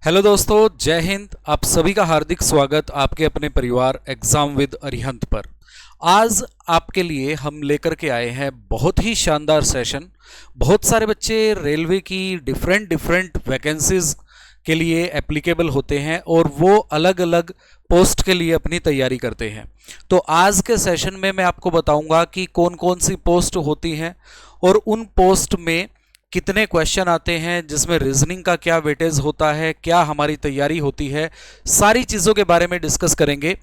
Hello दोस्तों, जय हिंद। आप सभी का हार्दिक स्वागत आपके अपने परिवार एग्जाम विद अरिहंत पर। आज आपके लिए हम लेकर के आए हैं बहुत ही शानदार सेशन। बहुत सारे बच्चे रेलवे की डिफरेंट डिफरेंट वैकेंसीज के लिए एप्लीकेबल होते हैं और वो अलग अलग पोस्ट के लिए अपनी तैयारी करते हैं। तो आज के सेशन में मैं आपको बताऊंगा कि कौन कौन सी पोस्ट होती हैं और उन पोस्ट में कितने क्वेश्चन आते हैं, जिसमें रीजनिंग का क्या वेटेज होता है, क्या हमारी तैयारी होती है, सारी चीज़ों के बारे में डिस्कस करेंगे।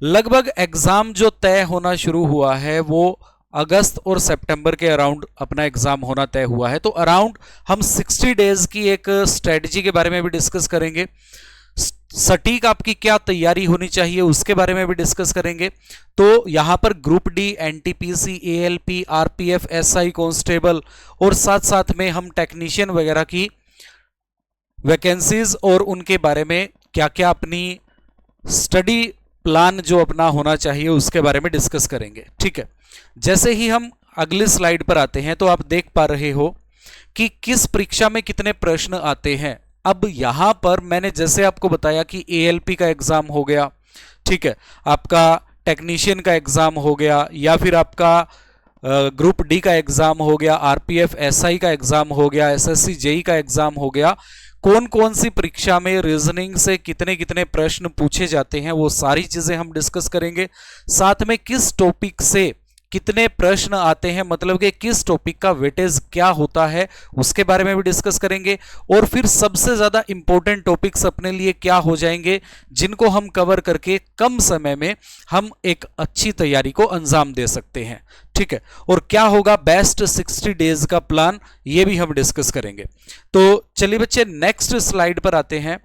लगभग एग्ज़ाम जो तय होना शुरू हुआ है वो अगस्त और सितंबर के अराउंड अपना एग्ज़ाम होना तय हुआ है। तो अराउंड हम 60 डेज़ की एक स्ट्रेटजी के बारे में भी डिस्कस करेंगे। सटीक आपकी क्या तैयारी होनी चाहिए उसके बारे में भी डिस्कस करेंगे। तो यहां पर group D, NTPC, ALP, RPF, SI, constable और साथ साथ में हम टेक्नीशियन वगैरह की वैकेंसीज और उनके बारे में क्या क्या अपनी स्टडी प्लान जो अपना होना चाहिए उसके बारे में डिस्कस करेंगे। ठीक है, जैसे ही हम अगली स्लाइड पर आते हैं तो आप देख पा रहे हो कि किस परीक्षा में कितने प्रश्न आते हैं। अब यहां पर मैंने जैसे आपको बताया कि एएलपी का एग्जाम हो गया, ठीक है, आपका टेक्नीशियन का एग्जाम हो गया, या फिर आपका ग्रुप डी का एग्जाम हो गया, आरपीएफ एसआई का एग्जाम हो गया, एसएससी जेई का एग्जाम हो गया। कौन कौन सी परीक्षा में रीजनिंग से कितने कितने प्रश्न पूछे जाते हैं वो सारी चीजें हम डिस्कस करेंगे। साथ में किस टॉपिक से कितने प्रश्न आते हैं, मतलब कि किस टॉपिक का वेटेज क्या होता है उसके बारे में भी डिस्कस करेंगे। और फिर सबसे ज्यादा इंपॉर्टेंट टॉपिक्स अपने लिए क्या हो जाएंगे जिनको हम कवर करके कम समय में हम एक अच्छी तैयारी को अंजाम दे सकते हैं। ठीक है, और क्या होगा बेस्ट 60 डेज का प्लान, ये भी हम डिस्कस करेंगे। तो चलिए बच्चे नेक्स्ट स्लाइड पर आते हैं।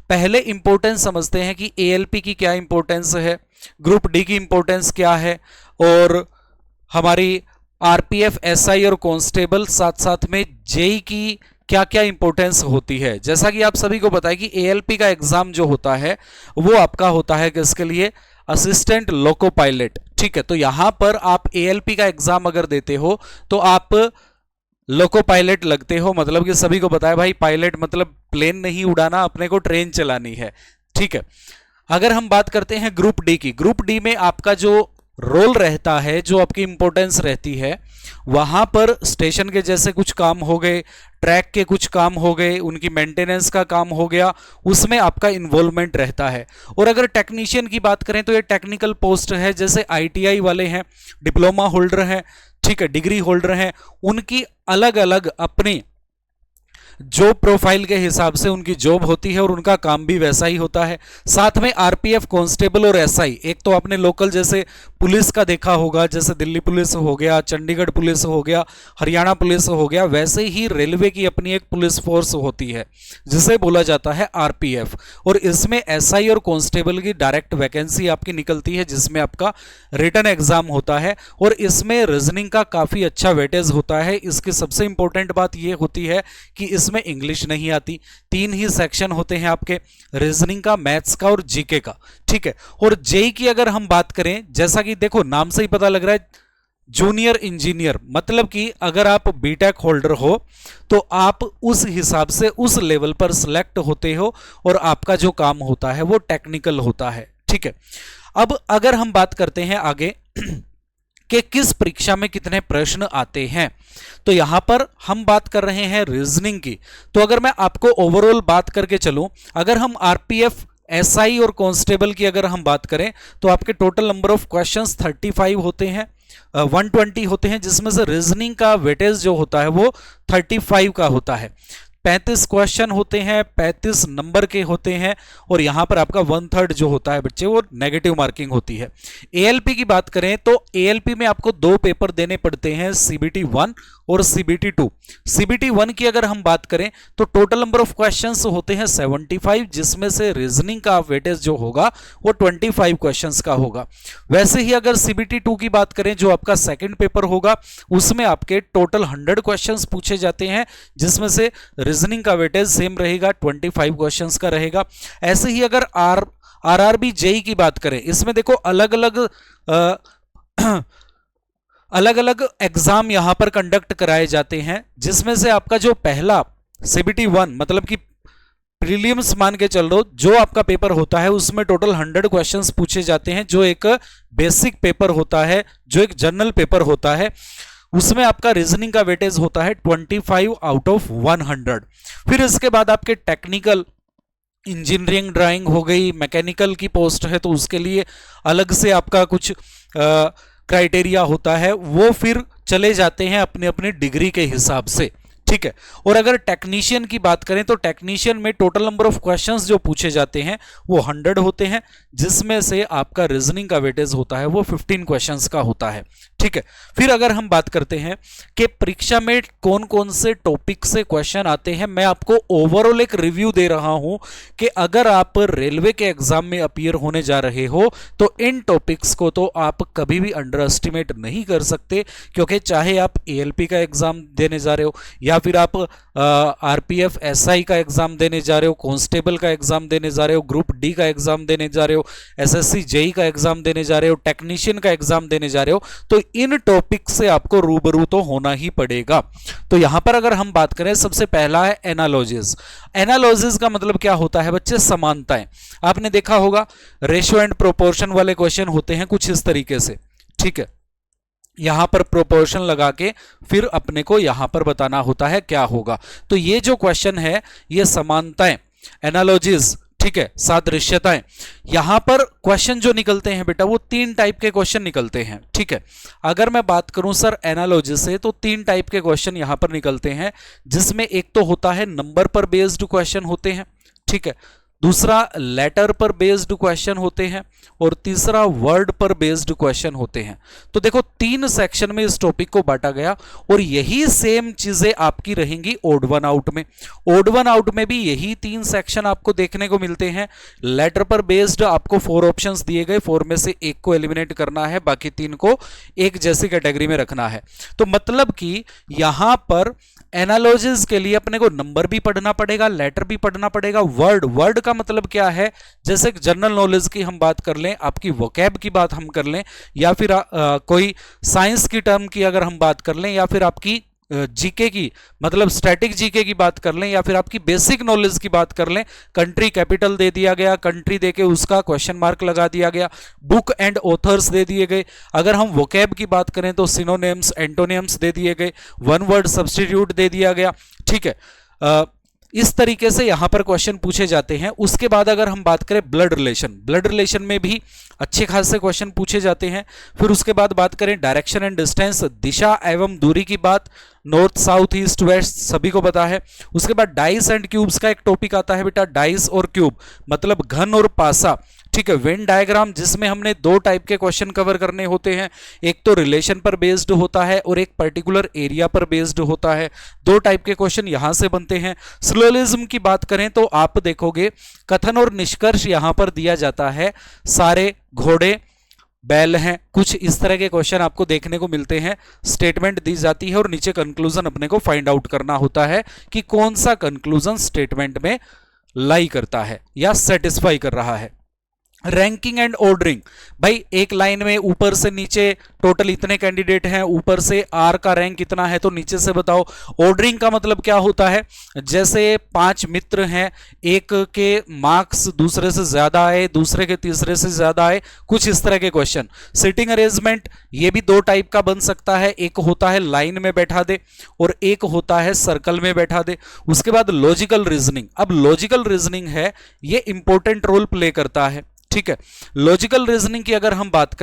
पहले इंपॉर्टेंस समझते हैं कि एएलपी की क्या इंपॉर्टेंस है, ग्रुप डी की इंपॉर्टेंस क्या है, और हमारी आरपीएफ, एसआई और कांस्टेबल साथ साथ में जेई की क्या क्या इंपॉर्टेंस होती है। जैसा कि आप सभी को पता है कि एएलपी का एग्जाम जो होता है वो आपका होता है किसके लिए, असिस्टेंट लोको पायलट। ठीक है, तो यहां पर आप एएलपी का एग्जाम अगर देते हो तो आप लोको पायलट लगते हो। मतलब कि सभी को पता है भाई, पायलट मतलब प्लेन नहीं उड़ाना, अपने को ट्रेन चलानी है। ठीक है, अगर हम बात करते हैं ग्रुप डी की, ग्रुप डी में आपका जो रोल रहता है, जो आपकी इंपॉर्टेंस रहती है, वहां पर स्टेशन के जैसे कुछ काम हो गए, ट्रैक के कुछ काम हो गए, उनकी मेंटेनेंस का काम हो गया, उसमें आपका इन्वॉल्वमेंट रहता है। और अगर टेक्नीशियन की बात करें तो ये टेक्निकल पोस्ट है, जैसे आईटीआई वाले हैं, डिप्लोमा होल्डर हैं, ठीक है, डिग्री होल्डर हैं, उनकी अलग अलग अपनी जॉब प्रोफाइल के हिसाब से उनकी जॉब होती है और उनका काम भी वैसा ही होता है। साथ में आरपीएफ, कांस्टेबल और एसआई, एक तो आपने लोकल जैसे पुलिस का देखा होगा, जैसे दिल्ली पुलिस हो गया, चंडीगढ़ पुलिस हो गया, हरियाणा पुलिस हो गया, वैसे ही रेलवे की अपनी एक पुलिस फोर्स होती है जिसे बोला जाता है आरपीएफ। और इसमें एसआई और कांस्टेबल की डायरेक्ट वैकेंसी आपकी निकलती है, जिसमें आपका रिटन एग्जाम होता है और इसमें रीजनिंग का काफी अच्छा वेटेज होता है। इसकी सबसे इंपॉर्टेंट बात यह होती है कि इसमें इंग्लिश नहीं आती। 3 ही सेक्शन होते हैं आपके, रीजनिंग का, मैथ्स का और जीके का। ठीक है, और जेई की अगर हम बात करें, जैसा कि देखो नाम से ही पता लग रहा है जूनियर इंजीनियर, मतलब कि अगर आप बीटेक होल्डर हो तो आप उस हिसाब से उस लेवल पर सिलेक्ट होते हो और आपका जो काम होता है वो टेक्निकल होता है। ठीक है, अब अगर हम बात करते हैं आगे कि किस परीक्षा में कितने प्रश्न आते हैं, तो यहां पर हम बात कर रहे हैं रीजनिंग की। तो अगर मैं आपको ओवरऑल बात करके चलूं, अगर हम आरपीएफ, एसआई और कांस्टेबल की अगर हम बात करें तो आपके टोटल नंबर ऑफ क्वेश्चंस 35 होते हैं, 120 होते हैं, जिसमें से रीजनिंग का वेटेज जो होता है वो 35 का होता है। 35 क्वेश्चन होते हैं, 35 नंबर के होते हैं, और यहां पर आपका 1/3 जो होता है बच्चे वो नेगेटिव मार्किंग होती है। एएलपी की बात करें तो एएलपी में आपको 2 पेपर देने पड़ते हैं, सीबीटी 1 और सीबीटी 2। सीबीटी 1 की अगर हम बात करें तो टोटल नंबर ऑफ क्वेश्चंस होते हैं 75, जिसमें से रीजनिंग का वेटेज जो होगा वो 25 क्वेश्चंस का होगा। वैसे ही अगर सीबीटी 2 की बात करें, जो आपका सेकंड पेपर होगा, उसमें आपके टोटल 100 क्वेश्चंस पूछे जाते हैं, जिसमें से रीजनिंग का वेटेज सेम रहेगा, 25 क्वेश्चंस का रहेगा। ऐसे ही अगर आरआरबी जेई की बात करें, इसमें देखो अलग अलग एग्जाम यहां पर कंडक्ट कराए जाते हैं, जिसमें से आपका जो पहला सीबीटी 1 मतलब कि प्रीलिम्स मान के चल लो, जो आपका पेपर होता है उसमें टोटल 100 क्वेश्चंस पूछे जाते हैं, जो एक बेसिक पेपर होता है, जो एक जनरल पेपर होता है, उसमें आपका रीजनिंग का वेटेज होता है 25 आउट ऑफ 100। फिर इसके बाद आपके टेक्निकल, इंजीनियरिंग ड्राइंग हो गई, मैकेनिकल की पोस्ट है तो उसके लिए अलग से आपका कुछ क्राइटेरिया होता है, वो फिर चले जाते हैं अपने अपने डिग्री के हिसाब से, ठीक है। और अगर टेक्नीशियन की बात करें तो टेक्नीशियन में टोटल नंबर ऑफ क्वेश्चंस जो पूछे जाते हैं वो 100 होते हैं, जिसमें से आपका रीजनिंग का वेटेज होता है वो 15 क्वेश्चंस का होता है, ठीक है। फिर अगर हम बात करते हैं कि परीक्षा में कौन कौन से टॉपिक से क्वेश्चन आते हैं, मैं आपको ओवरऑल एक रिव्यू दे रहा हूं कि अगर आप रेलवे के एग्जाम में अपीयर होने जा रहे हो तो इन टॉपिक्स को तो आप कभी भी अंडर एस्टिमेट नहीं कर सकते, क्योंकि चाहे आप एएलपी का एग्जाम देने जा रहे हो या फिर आप आरपीएफ एसआई का एग्जाम देने जा रहे हो, कांस्टेबल का एग्जाम देने जा रहे हो, ग्रुप डी का एग्जाम देने जा रहे हो, एसएससी जेई का एग्जाम देने जा रहे हो, टेक्नीशियन का एग्जाम देने जा रहे हो, तो इन टॉपिक से आपको रूबरू तो होना ही पड़ेगा। तो यहां पर अगर हम बात करें, सबसे पहला है एनालॉजिस। एनालॉजिस का मतलब क्या होता है बच्चे? समानताएं। आपने देखा होगा रेशियो एंड प्रोपोर्शन वाले क्वेश्चन होते हैं कुछ इस तरीके से, ठीक है। यहां पर प्रोपोर्शन लगा के फिर अपने को यहां पर बताना होता है क्या होगा। तो ये जो क्वेश्चन है ये समानताएं, एनालॉजीज, ठीक है, सादृश्यताएं। यहां पर क्वेश्चन जो निकलते हैं बेटा वो 3 टाइप के क्वेश्चन निकलते हैं, ठीक है। अगर मैं बात करूं सर एनालॉजी से तो 3 टाइप के क्वेश्चन यहां पर निकलते हैं, जिसमें एक तो होता है नंबर पर बेस्ड क्वेश्चन होते हैं, ठीक है, दूसरा लेटर पर बेस्ड क्वेश्चन होते हैं और तीसरा वर्ड पर बेस्ड क्वेश्चन होते हैं। तो देखो 3 सेक्शन में इस टॉपिक को बांटा गया और यही सेम चीजें आपकी रहेंगी ओड वन आउट में। ओड वन आउट में भी यही 3 सेक्शन आपको देखने को मिलते हैं। लेटर पर बेस्ड आपको 4 ऑप्शंस दिए गए, 4 में से एक को एलिमिनेट करना है, बाकी 3 को एक जैसी कैटेगरी में रखना है। तो मतलब कि यहां पर एनालॉजीज के लिए अपने को नंबर भी पढ़ना पड़ेगा, लेटर भी पढ़ना पड़ेगा, वर्ड का मतलब क्या है, जैसे जनरल नॉलेज की हम बात कर लें, आपकी वोकैब की बात हम कर लें, या फिर कोई साइंस की टर्म की अगर हम बात कर लें, या फिर आपकी जीके की मतलब स्टैटिक जीके की बात कर लें, या फिर आपकी बेसिक नॉलेज की बात कर लें। कंट्री कैपिटल दे दिया गया, कंट्री देके उसका क्वेश्चन मार्क लगा दिया गया, बुक एंड ऑथर्स दे दिए गए। अगर हम वोकैब की बात करें तो सिनोनिम्स, एंटोनिम्स दे दिए गए, वन वर्ड सब्स्टिट्यूट दे दिया गया, ठीक है। इस तरीके से यहां पर क्वेश्चन पूछे जाते हैं। उसके बाद अगर हम बात करें ब्लड रिलेशन में भी अच्छे खासे क्वेश्चन पूछे जाते हैं। फिर उसके बाद बात करें डायरेक्शन एंड डिस्टेंस, दिशा एवं दूरी की बात, नॉर्थ साउथ ईस्ट वेस्ट सभी को पता है। उसके बाद डाइस एंड क्यूब्स का एक टॉपिक आता है बेटा, डाइस और क्यूब मतलब घन और पासा, ठीक है। वेन डायग्राम, जिसमें हमने 2 टाइप के क्वेश्चन कवर करने होते हैं, एक तो रिलेशन पर बेस्ड होता है और एक पर्टिकुलर एरिया पर बेस्ड होता है। 2 टाइप के क्वेश्चन यहां से बनते हैं। सिलोजिज्म की बात करें तो आप देखोगे कथन और निष्कर्ष यहां पर दिया जाता है, सारे घोड़े बैल हैं, कुछ इस तरह के क्वेश्चन आपको देखने को मिलते हैं। स्टेटमेंट दी जाती है और नीचे कंक्लूजन अपने को फाइंड आउट करना होता है कि कौन सा कंक्लूजन स्टेटमेंट में लाई करता है या सेटिस्फाई कर रहा है। रैंकिंग एंड ऑर्डरिंग, भाई एक लाइन में ऊपर से नीचे टोटल इतने कैंडिडेट हैं, ऊपर से आर का रैंक कितना है तो नीचे से बताओ। ऑर्डरिंग का मतलब क्या होता है, जैसे 5 मित्र हैं, एक के मार्क्स दूसरे से ज्यादा आए, दूसरे के तीसरे से ज्यादा आए, कुछ इस तरह के क्वेश्चन। सिटिंग अरेंजमेंट ये भी 2 टाइप का बन सकता है, एक होता है लाइन में बैठा दे और एक होता है सर्कल में बैठा दे। उसके बाद लॉजिकल रीजनिंग, अब लॉजिकल रीजनिंग है ये इंपॉर्टेंट रोल प्ले करता है, ठीक है। लॉजिकल रीजनिंग की अगर हम बात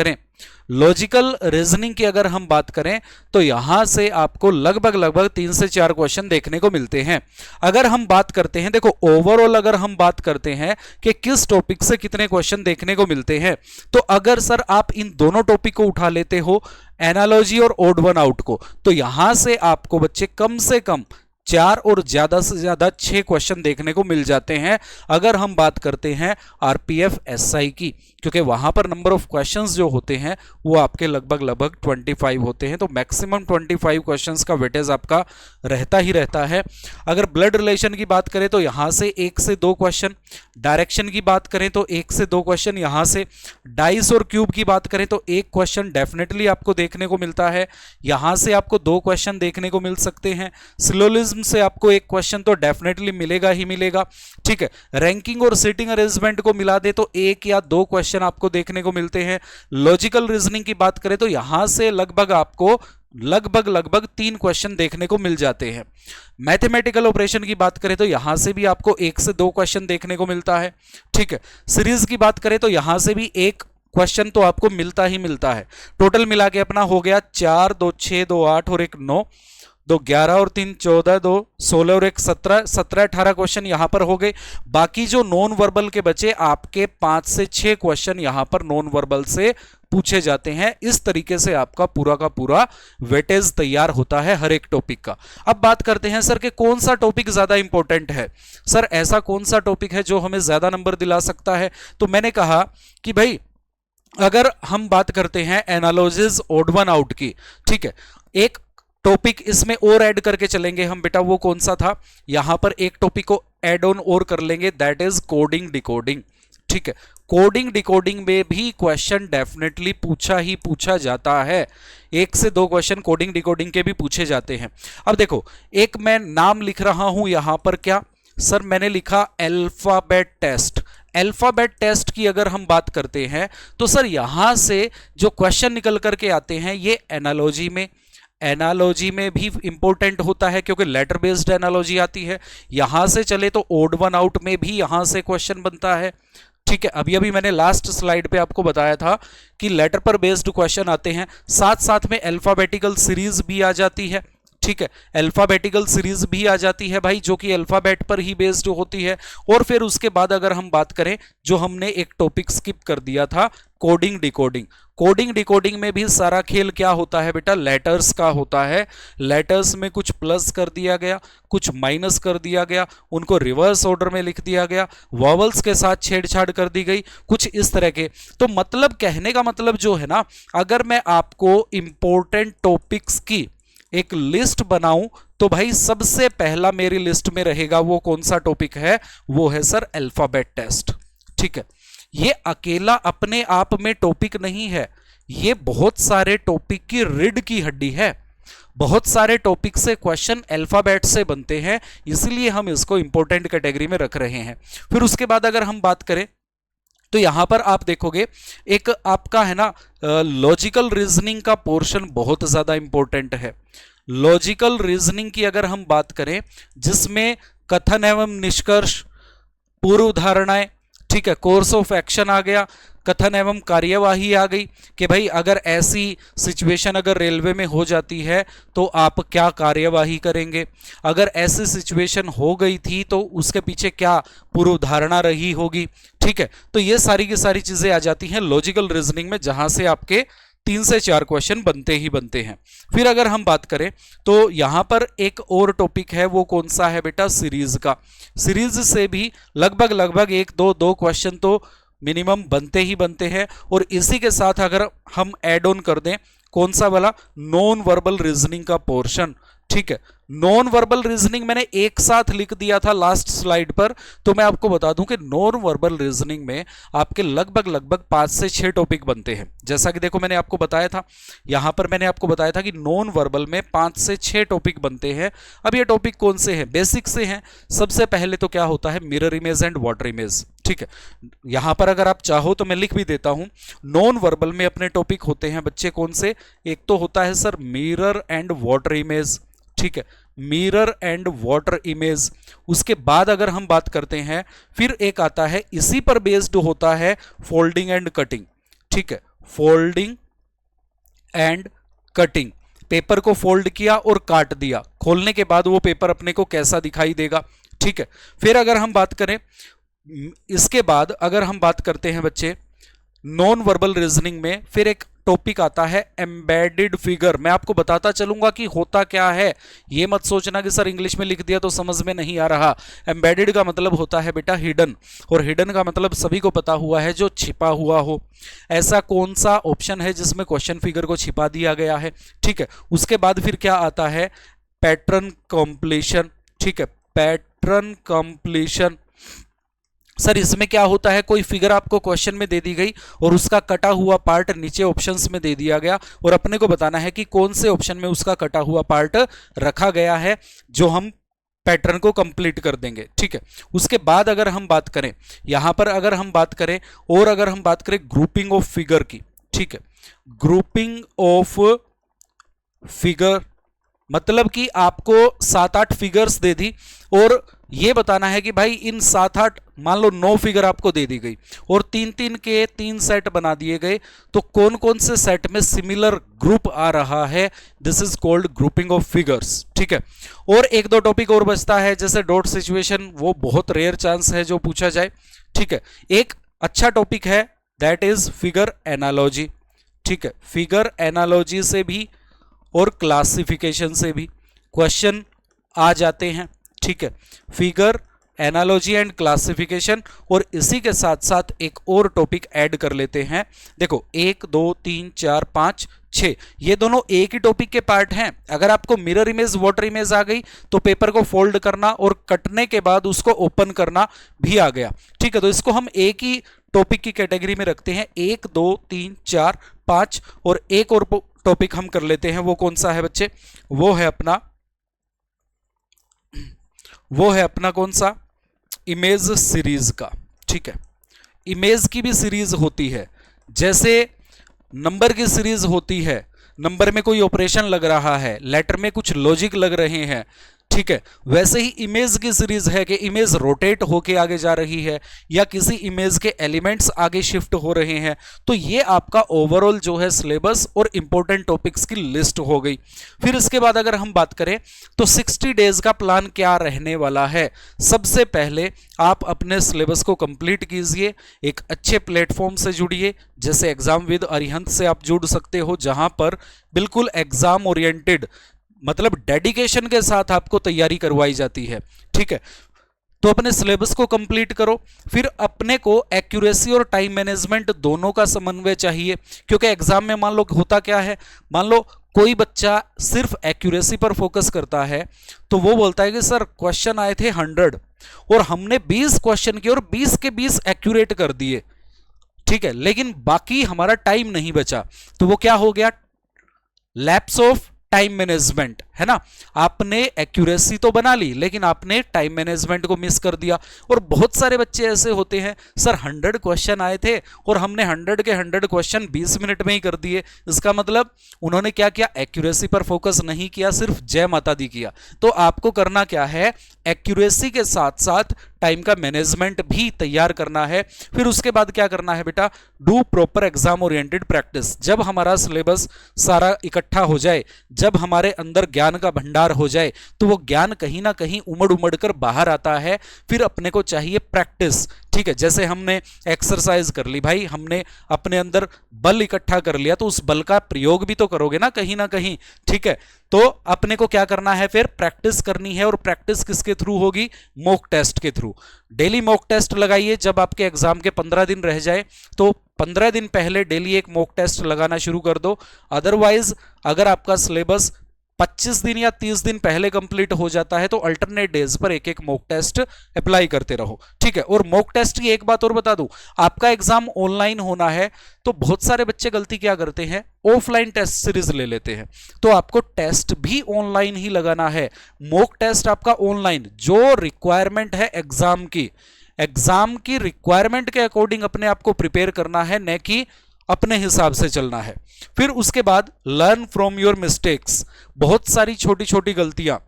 करें, तो यहां से आपको लगभग 3 से 4 क्वेश्चन देखने को मिलते हैं। अगर हम बात करते हैं, देखो ओवरऑल अगर हम बात करते हैं कि किस टॉपिक से कितने क्वेश्चन देखने को मिलते हैं, तो अगर सर आप इन दोनों टॉपिक को उठा लेते हो, एनालॉजी और ओड वन आउट को, तो यहां से आपको बच्चे कम से कम 4 और ज्यादा से ज्यादा 6 क्वेश्चन देखने को मिल जाते हैं अगर हम बात करते हैं आरपीएफ एसआई की, क्योंकि वहां पर नंबर ऑफ क्वेश्चंस जो होते हैं वो आपके लगभग 25 होते हैं। तो मैक्सिमम 25 क्वेश्चंस का वेटेज आपका रहता ही रहता है। अगर ब्लड रिलेशन की बात करें तो यहां से 1 से 2 क्वेश्चन, डायरेक्शन की बात करें तो 1 से 2 क्वेश्चन यहां से, डाइस और क्यूब की बात करें तो 1 क्वेश्चन डेफिनेटली आपको देखने को मिलता है, यहां से आपको 2 क्वेश्चन देखने को मिल सकते हैं। सिलोजिज्म मैकेनिज्म से आपको एक क्वेश्चन तो डेफिनेटली मिलेगा ही मिलेगा, ठीक है। रैंकिंग और सीटिंग अरेंजमेंट को मिला दे तो एक या दो क्वेश्चन आपको देखने को मिलते हैं। लॉजिकल रीजनिंग की बात करें तो यहां से लगभग आपको लगभग 3 क्वेश्चन देखने को मिल जाते हैं। मैथमेटिकल ऑपरेशन की बात करें तो यहां से भी आपको 1 से 2 क्वेश्चन देखने को मिलता है, ठीक है। सीरीज की बात करें तो यहां से भी एक क्वेश्चन तो आपको मिलता ही मिलता है। टोटल मिला के अपना हो गया 4, 2 6, 2 8 और 1 9, 2 11 और 3 14, 2 16 और 1 17, 17 18 क्वेश्चन यहां पर हो गए। बाकी जो नॉन वर्बल के बचे आपके 5 से 6 क्वेश्चन यहां पर नॉन वर्बल से पूछे जाते हैं। इस तरीके से आपका पूरा का पूरा वेटेज तैयार होता है हर एक टॉपिक का। अब बात करते हैं सर कि कौन सा टॉपिक ज्यादा इंपॉर्टेंट है। सर ऐसा कौन सा टॉपिक है जो हमें ज्यादा नंबर दिला सकता है? तो मैंने कहा कि भाई अगर हम बात करते हैं एनालॉजिस ओड वन आउट की, ठीक है, एक टॉपिक इसमें और ऐड करके चलेंगे हम बेटा, वो कौन सा था? यहां पर एक टॉपिक को ऐड ऑन और कर लेंगे, दैट इज कोडिंग डिकोडिंग, ठीक है। कोडिंग डिकोडिंग में भी क्वेश्चन डेफिनेटली पूछा ही पूछा जाता है। 1 से 2 क्वेश्चन कोडिंग डिकोडिंग के भी पूछे जाते हैं। अब देखो, एक मैं नाम लिख रहा हूं यहां पर, क्या सर मैंने लिखा अल्फाबेट टेस्ट। अल्फाबेट टेस्ट की अगर हम बात करते हैं तो सर यहां से जो क्वेश्चन निकल करके आते हैं ये एनालॉजी में भी इंपॉर्टेंट होता है क्योंकि लेटर बेस्ड एनालॉजी आती है। यहां से चले तो ओड वन आउट में भी यहां से क्वेश्चन बनता है, ठीक है। अभी अभी मैंने लास्ट स्लाइड पे आपको बताया था कि लेटर पर बेस्ड क्वेश्चन आते हैं, साथ साथ में अल्फाबेटिकल सीरीज भी आ जाती है, ठीक है। अल्फाबेटिकल सीरीज भी आ जाती है भाई, जो कि अल्फाबेट पर ही बेस्ड होती है। और फिर उसके बाद अगर हम बात करें, जो हमने एक टॉपिक स्किप कर दिया था, कोडिंग डिकोडिंग। कोडिंग डिकोडिंग में भी सारा खेल क्या होता है बेटा? लेटर्स का होता है। लेटर्स में कुछ प्लस कर दिया गया, कुछ माइनस कर दिया गया, उनको रिवर्स ऑर्डर में लिख दिया गया, वॉवल्स के साथ छेड़छाड़ कर दी गई, कुछ इस तरह के। तो मतलब कहने का मतलब जो है ना, अगर मैं आपको इंपॉर्टेंट टॉपिक्स की एक लिस्ट बनाऊं तो भाई सबसे पहला मेरी लिस्ट में रहेगा वो कौन सा टॉपिक है? वो है सर अल्फाबेट टेस्ट, ठीक है। ये अकेला अपने आप में टॉपिक नहीं है, ये बहुत सारे टॉपिक की रीढ़ की हड्डी है। बहुत सारे टॉपिक से क्वेश्चन अल्फाबेट से बनते हैं, इसलिए हम इसको इंपॉर्टेंट कैटेगरी में रख रहे हैं। फिर उसके बाद अगर हम बात करें तो यहां पर आप देखोगे एक आपका है ना लॉजिकल रीजनिंग का पोर्शन बहुत ज्यादा इंपॉर्टेंट है। लॉजिकल रीजनिंग की अगर हम बात करें, जिसमें कथन एवं निष्कर्ष, पूर्व धारणाएं, ठीक है, कोर्स ऑफ एक्शन आ गया, कथन एवं कार्यवाही आ गई कि भाई अगर ऐसी सिचुएशन अगर रेलवे में हो जाती है तो आप क्या कार्यवाही करेंगे, अगर ऐसी सिचुएशन हो गई थी तो उसके पीछे क्या पूर्व धारणा रही होगी, ठीक है। तो ये सारी की सारी चीजें आ जाती हैं लॉजिकल रीजनिंग में, जहां से आपके 3 से 4 क्वेश्चन बनते ही बनते हैं। फिर अगर हम बात करें तो यहां पर एक और टॉपिक है, वो कौन सा है बेटा? सीरीज का। सीरीज से भी लगभग 1-2 क्वेश्चन तो मिनिमम बनते ही बनते हैं। और इसी के साथ अगर हम ऐड ऑन कर दें कौन सा वाला? नॉन वर्बल रीजनिंग का पोर्शन, ठीक है। नॉन वर्बल रीजनिंग मैंने एक साथ लिख दिया था लास्ट स्लाइड पर, तो मैं आपको बता दूं कि नॉन वर्बल रीजनिंग में आपके लगभग 5 से 6 टॉपिक बनते हैं। जैसा कि देखो मैंने आपको बताया था, यहां पर मैंने आपको बताया था कि नॉन वर्बल में 5 से 6 टॉपिक बनते हैं। अब ये टॉपिक कौन से हैं? बेसिक से हैं। सबसे पहले तो क्या होता है? Mirror image and water image, ठीक है। यहां पर अगर आप चाहो तो मैं लिख भी देता हूं। नॉन वर्बल में अपने टॉपिक होते हैं बच्चे कौन से? एक तो होता है sir mirror and water image, ठीक है, मिरर एंड वाटर इमेज। उसके बाद अगर हम बात करते हैं, फिर एक आता है इसी पर बेस्ड होता है फोल्डिंग एंड कटिंग, ठीक है, फोल्डिंग एंड कटिंग। पेपर को फोल्ड किया और काट दिया, खोलने के बाद वो पेपर अपने को कैसा दिखाई देगा, ठीक है। फिर अगर हम बात करें, इसके बाद अगर हम बात करते हैं बच्चे नॉन वर्बल रीजनिंग में, फिर एक टॉपिक आता है एम्बेडेड फिगर। मैं आपको बताता चलूंगा कि होता क्या है, ये मत सोचना कि सर इंग्लिश में लिख दिया तो समझ में नहीं आ रहा। एम्बेडेड का मतलब होता है बेटा हिडन, और हिडन का मतलब सभी को पता हुआ है जो छिपा हुआ हो। ऐसा कौन सा ऑप्शन है जिसमें क्वेश्चन फिगर को छिपा दिया गया है, ठीक है। उसके बाद फिर क्या आता है? पैटर्न कंप्लीशन, ठीक है, पैटर्न कंप्लीशन। सर इसमें क्या होता है? कोई फिगर आपको क्वेश्चन में दे दी गई और उसका कटा हुआ पार्ट नीचे ऑप्शंस में दे दिया गया, और अपने को बताना है कि कौन से ऑप्शन में उसका कटा हुआ पार्ट रखा गया है, जो हम पैटर्न को कंप्लीट कर देंगे। ठीक है, उसके बाद अगर हम बात करें यहां पर, अगर हम बात करें और अगर हम बात करें ग्रुपिंग ऑफ फिगर की, ठीक है, ग्रुपिंग ऑफ फिगर मतलब कि आपको 7-8 फिगर्स दे दी और ये बताना है कि भाई इन 7-8 मान लो 9 फिगर आपको दे दी गई और 3-3 के 3 सेट बना दिए गए, तो कौन कौन से सेट में सिमिलर ग्रुप आ रहा है, this is called grouping of figures. ठीक है, और एक दो टॉपिक और बचता है जैसे डॉट सिचुएशन, वो बहुत रेयर चांस है जो पूछा जाए। ठीक है, एक अच्छा टॉपिक है दैट इज फिगर एनालॉजी। ठीक है, फिगर एनालॉजी से भी और क्लासिफिकेशन से भी क्वेश्चन आ जाते हैं। ठीक है, फिगर एनालॉजी एंड क्लासिफिकेशन, और इसी के साथ साथ एक और टॉपिक ऐड कर लेते हैं। देखो 1 2 3 4 5 6 ये दोनों एक ही टॉपिक के पार्ट हैं। अगर आपको मिरर इमेज वाटर इमेज आ गई तो पेपर को फोल्ड करना और कटने के बाद उसको ओपन करना भी आ गया। ठीक है, तो इसको हम एक ही टॉपिक की कैटेगरी में रखते हैं। 1 2 3 4 5 और एक और टॉपिक हम कर लेते हैं, वो कौन सा है बच्चे, वो है अपना कौन सा, इमेज सीरीज का। ठीक है, इमेज की भी सीरीज होती है, जैसे नंबर की सीरीज होती है, नंबर में कोई ऑपरेशन लग रहा है, लेटर में कुछ लॉजिक लग रहे हैं। ठीक है, वैसे ही इमेज की सीरीज है कि इमेज रोटेट होके आगे जा रही है या किसी इमेज के एलिमेंट्स आगे शिफ्ट हो रहे हैं। तो ये आपका ओवरऑल जो है सिलेबस और इंपॉर्टेंट टॉपिक्स की लिस्ट हो गई। फिर इसके बाद अगर हम बात करें तो 60 डेज का प्लान क्या रहने वाला है। सबसे पहले आप अपने सिलेबस को कंप्लीट कीजिए, एक अच्छे प्लेटफॉर्म से जुड़िए, जैसे एग्जाम विद अरिहंत से आप जुड़ सकते हो, जहां पर बिल्कुल एग्जाम ओरिएंटेड मतलब डेडिकेशन के साथ आपको तैयारी करवाई जाती है। ठीक है, तो अपने सिलेबस को कंप्लीट करो। फिर अपने को एक्यूरेसी और टाइम मैनेजमेंट दोनों का समन्वय चाहिए, क्योंकि एग्जाम में मान लो होता क्या है, मान लो कोई बच्चा सिर्फ एक्यूरेसी पर फोकस करता है तो वो बोलता है कि सर क्वेश्चन आए थे 100 और हमने 20 क्वेश्चन किए और 20 के 20 एक्यूरेट कर दिए। ठीक है, लेकिन बाकी हमारा टाइम नहीं बचा, तो वो क्या हो गया, लैप्स ऑफ टाइम मैनेजमेंट, है ना। आपने एक्यूरेसी तो बना ली लेकिन आपने टाइम मैनेजमेंट को मिस कर दिया। और बहुत सारे बच्चे ऐसे होते हैं, सर 100 क्वेश्चन आए थे और हमने 100 के 100 क्वेश्चन 20 मिनट में ही कर दिए। इसका मतलब उन्होंने क्या किया, एक्यूरेसी पर फोकस नहीं किया, सिर्फ जय माता दी किया। तो आपको करना क्या है, एक्यूरेसी के साथ साथ टाइम का मैनेजमेंट भी तैयार करना है। फिर उसके बाद क्या करना है बेटा, do proper exam oriented practice. जब हमारा सिलेबस सारा इकट्ठा हो जाए, जब हमारे अंदर ज्ञान का भंडार हो जाए, तो वो ज्ञान कहीं ना कहीं उमड़ उमड़ कर बाहर आता है। फिर अपने को चाहिए प्रैक्टिस। ठीक है, जैसे हमने एक्सरसाइज कर ली भाई, हमने अपने अंदर बल इकट्ठा कर लिया, तो उस बल का प्रयोग भी तो करोगे ना कहीं। ठीक है, तो अपने को क्या करना है, फिर प्रैक्टिस करनी है। और प्रैक्टिस किसके थ्रू होगी, मॉक टेस्ट के थ्रू। डेली मॉक टेस्ट लगाइए। जब आपके एग्जाम के 15 दिन रह जाए तो 15 दिन पहले डेली एक मॉक टेस्ट लगाना शुरू कर दो। अदरवाइज अगर आपका सिलेबस 25 दिन या 30 दिन पहले कंप्लीट हो जाता है तो अल्टरनेट डेज पर एक एक मॉक टेस्ट अप्लाई करते रहो। ठीक है, और मॉक टेस्ट की एक बात और बता दूं, आपका एग्जाम ऑनलाइन होना है तो बहुत सारे बच्चे गलती क्या करते हैं, ऑफलाइन टेस्ट सीरीज ले लेते हैं। तो आपको टेस्ट भी ऑनलाइन ही लगाना है। मॉक टेस्ट आपका ऑनलाइन, जो रिक्वायरमेंट है एग्जाम की रिक्वायरमेंट के अकॉर्डिंग अपने आप को प्रिपेयर करना है, न कि अपने हिसाब से चलना है। फिर उसके बाद लर्न फ्रॉम योर मिस्टेक्स। बहुत सारी छोटी छोटी गलतियां,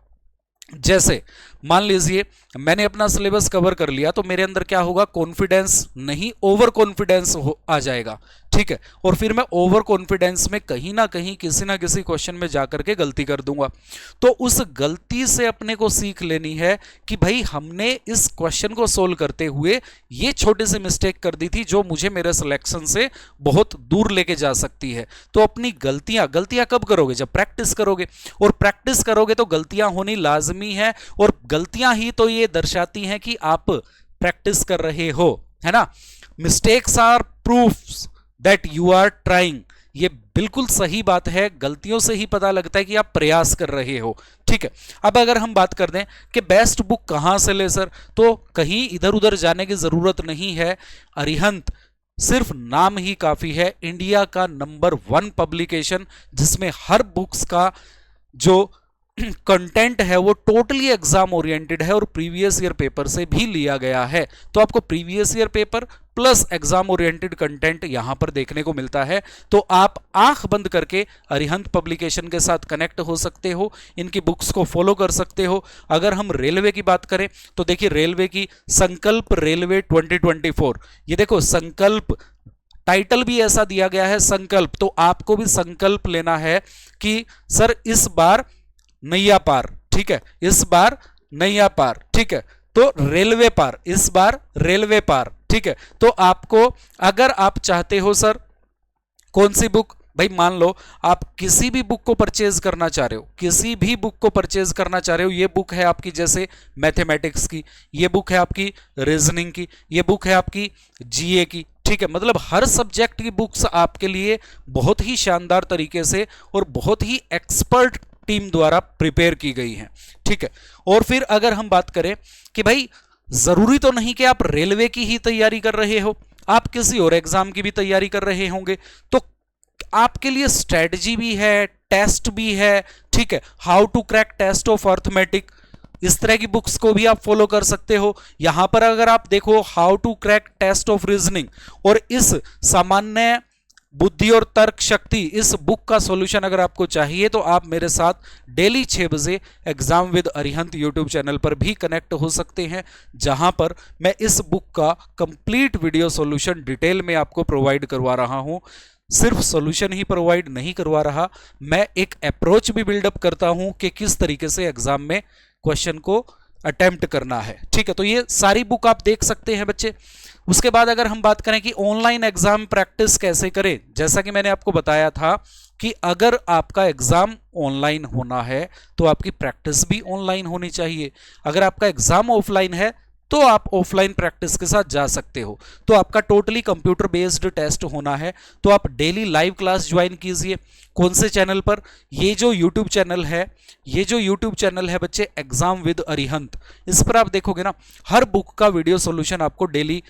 जैसे मान लीजिए मैंने अपना सिलेबस कवर कर लिया तो मेरे अंदर क्या होगा, कॉन्फिडेंस नहीं, ओवर कॉन्फिडेंस आ जाएगा। ठीक है, और फिर मैं ओवर कॉन्फिडेंस में कहीं ना कहीं किसी ना किसी क्वेश्चन में जाकर के गलती कर दूंगा। तो उस गलती से अपने को सीख लेनी है कि भाई हमने इस क्वेश्चन को सोल्व करते हुए ये छोटी सी मिस्टेक कर दी थी जो मुझे मेरे सिलेक्शन से बहुत दूर लेके जा सकती है। तो अपनी गलतियां कब करोगे, जब प्रैक्टिस करोगे, और प्रैक्टिस करोगे तो गलतियां होनी लाजमी है। और गलतियां ही तो ये दर्शाती हैं कि आप प्रैक्टिस कर रहे हो, है ना। Mistakes are proofs that you are trying. ये बिल्कुल सही बात है, गलतियों से ही पता लगता है कि आप प्रयास कर रहे हो। ठीक है, अब अगर हम बात कर दें कि बेस्ट बुक कहां से ले सर, तो कहीं इधर उधर जाने की जरूरत नहीं है। अरिहंत सिर्फ नाम ही काफी है, इंडिया का नंबर 1 पब्लिकेशन जिसमें हर बुक्स का जो कंटेंट है वो टोटली एग्जाम ओरिएंटेड है और प्रीवियस ईयर पेपर से भी लिया गया है। तो आपको previous year paper plus exam oriented content यहां पर देखने को मिलता है। तो आप आंख बंद करके अरिहंत पब्लिकेशन के साथ कनेक्ट हो सकते हो, इनकी बुक्स को फॉलो कर सकते हो। अगर हम रेलवे की बात करें तो देखिए रेलवे की संकल्प रेलवे 2024, ये देखो संकल्प, टाइटल भी ऐसा दिया गया है संकल्प। तो आपको भी संकल्प लेना है कि सर इस बार नैया पार, ठीक है, इस बार नैया पार, ठीक है, तो रेलवे पार, इस बार रेलवे पार, ठीक है। तो आपको अगर आप चाहते हो सर कौन सी बुक, भाई मान लो आप किसी भी बुक को परचेज करना चाह रहे हो, किसी भी बुक को परचेज करना चाह रहे हो, ये बुक है आपकी जैसे मैथमेटिक्स की, ये बुक है आपकी रीजनिंग की, ये बुक है आपकी जीए की, ठीक है, मतलब हर सब्जेक्ट की बुक्स आपके लिए बहुत ही शानदार तरीके से और बहुत ही एक्सपर्ट टीम द्वारा प्रिपेयर की गई है, ठीक है। और फिर अगर हम बात करें कि भाई जरूरी तो नहीं कि आप रेलवे की ही तैयारी कर रहे हो, आप किसी और एग्जाम की भी तैयारी कर रहे होंगे, तो आपके लिए स्ट्रेटजी भी है, टेस्ट भी है, ठीक है, how to crack test of arithmetic, इस तरह की बुक्स को भी आप फॉलो कर सकते हो। यहां पर अगर आप देखो how to crack test of reasoning और इस सामान्य बुद्धि और तर्क शक्ति, इस बुक का सॉल्यूशन अगर आपको चाहिए तो आप मेरे साथ डेली 6 बजे exam with Arihant YouTube channel पर भी कनेक्ट हो सकते हैं, जहां पर मैं इस बुक का कंप्लीट वीडियो सॉल्यूशन डिटेल में आपको प्रोवाइड करवा रहा हूं। सिर्फ सॉल्यूशन ही प्रोवाइड नहीं करवा रहा, मैं एक अप्रोच भी बिल्डअप करता हूं कि किस तरीके से एग्जाम में क्वेश्चन को अटेम्प्ट करना है, ठीक है। तो ये सारी बुक आप देख सकते हैं बच्चे। उसके बाद अगर हम बात करें कि ऑनलाइन एग्जाम प्रैक्टिस कैसे करें, जैसा कि मैंने आपको बताया था कि अगर आपका एग्जाम ऑनलाइन होना है तो आपकी प्रैक्टिस भी ऑनलाइन होनी चाहिए। अगर आपका एग्जाम ऑफलाइन है तो आप ऑफलाइन प्रैक्टिस के साथ जा सकते हो। तो आपका टोटली कंप्यूटर बेस्ड टेस्ट होना है, तो आप डेली लाइव क्लास ज्वाइन कीजिए। कौन से चैनल पर? ये जो यूट्यूब चैनल है, ये जो यूट्यूब चैनल है बच्चे एग्जाम विद अरिहंत, इस पर आप देखोगे ना हर बुक का वीडियो सॉल्यूशन आपको डेली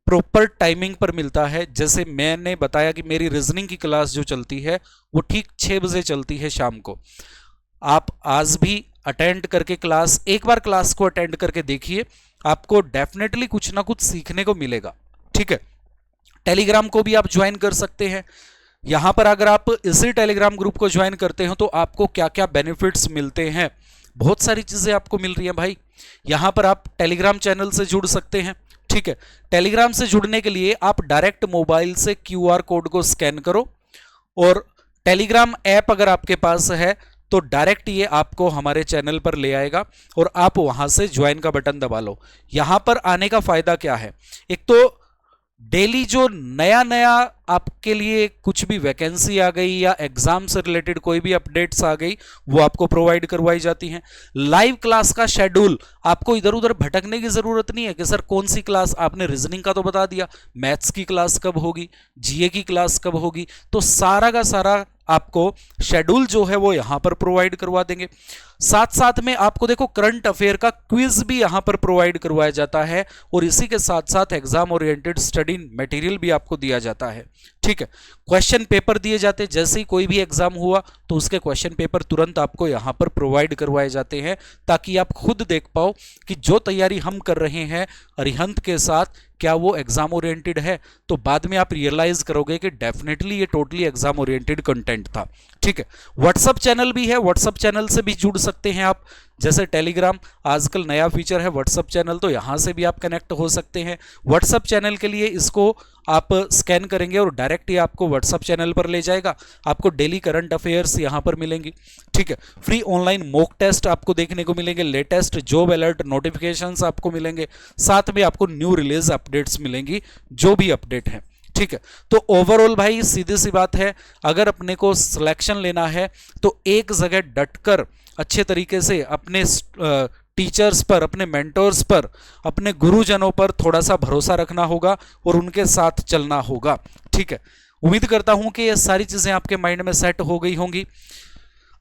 प्रॉपर टाइमिंग पर मिलता है। जैसे मैंने बताया कि मेरी रीजनिंग की क्लास जो चलती है वो ठीक 6 बजे चलती है शाम को। आप आज भी अटेंड करके क्लास, एक बार क्लास को अटेंड करके देखिए, आपको डेफिनेटली कुछ ना कुछ सीखने को मिलेगा, ठीक है। टेलीग्राम को भी आप ज्वाइन कर सकते हैं। यहां पर अगर आप इसी टेलीग्राम ग्रुप को ज्वाइन करते हो तो आपको क्या क्या बेनिफिट्स मिलते हैं, बहुत सारी चीजें आपको मिल रही हैं भाई। यहां पर आप टेलीग्राम चैनल से जुड़ सकते हैं, ठीक है। टेलीग्राम से जुड़ने के लिए आप डायरेक्ट मोबाइल से QR कोड को स्कैन करो और टेलीग्राम ऐप अगर आपके पास है तो डायरेक्ट ये आपको हमारे चैनल पर ले आएगा और आप वहां से ज्वाइन का बटन दबा लो। यहां पर आने का फायदा क्या है? एक तो डेली जो नया नया आपके लिए कुछ भी वैकेंसी आ गई या एग्जाम से रिलेटेड कोई भी अपडेट्स आ गई वो आपको प्रोवाइड करवाई जाती हैं। लाइव क्लास का शेड्यूल, आपको इधर उधर भटकने की जरूरत नहीं है कि सर कौन सी क्लास, आपने रीजनिंग का तो बता दिया, मैथ्स की क्लास कब होगी, जीए की क्लास कब होगी, तो सारा का सारा आपको शेड्यूल जो है वो यहां पर प्रोवाइड करवा देंगे। साथ साथ में आपको देखो करंट अफेयर का क्विज भी यहां पर प्रोवाइड करवाया जाता है और इसी के साथ साथ एग्जाम ओरिएंटेड स्टडी मटेरियल भी आपको दिया जाता है, ठीक है। क्वेश्चन पेपर दिए जाते हैं, जैसे ही कोई भी एग्जाम हुआ तो उसके क्वेश्चन पेपर तुरंत आपको यहां पर प्रोवाइड करवाए जाते हैं, ताकि आप खुद देख पाओ कि जो तैयारी हम कर रहे हैं अरिहंत के साथ क्या वो एग्जाम ओरिएंटेड है। तो बाद में आप रियलाइज करोगे कि डेफिनेटली ये टोटली एग्जाम ओरिएंटेड कंटेंट था, ठीक है। व्हाट्सएप चैनल भी है, व्हाट्सएप चैनल से भी जुड़ सकते हैं आप। जैसे टेलीग्राम आजकल नया फीचर है व्हाट्सएप चैनल, तो यहां से भी आप कनेक्ट हो सकते हैं। व्हाट्सएप चैनल के लिए इसको आप स्कैन करेंगे और डायरेक्ट ये आपको व्हाट्सएप चैनल पर ले जाएगा। आपको डेली करंट अफेयर्स यहां पर मिलेंगी, ठीक है। फ्री ऑनलाइन मॉक टेस्ट आपको देखने को मिलेंगे, लेटेस्ट जॉब अलर्ट नोटिफिकेशंस आपको मिलेंगे, साथ में आपको न्यू रिलीज अपडेट्स मिलेंगी, जो भी अपडेट है, ठीक है। तो ओवरऑल भाई सीधी सी बात है, अगर अपने को सिलेक्शन लेना है तो एक जगह डटकर अच्छे तरीके से अपने टीचर्स पर, अपने मेंटर्स पर, अपने गुरुजनों पर थोड़ा सा भरोसा रखना होगा और उनके साथ चलना होगा, ठीक है। उम्मीद करता हूं कि ये सारी चीजें आपके माइंड में सेट हो गई होंगी।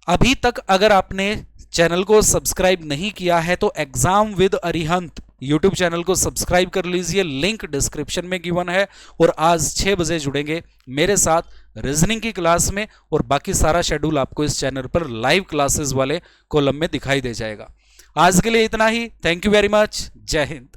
अभी तक अगर आपने चैनल को सब्सक्राइब नहीं किया है तो exam with Arihant YouTube channel को सब्सक्राइब कर लीजिए, लिंक डिस्क्रिप्शन में गिवन है। और आज 6 बजे जुड़ेंगे मेरे साथ रीजनिंग की क्लास में, और बाकी सारा शेड्यूल आपको इस चैनल पर लाइव क्लासेस वाले कॉलम में दिखाई दे जाएगा। आज के लिए इतना ही। Thank you very much. जय हिंद।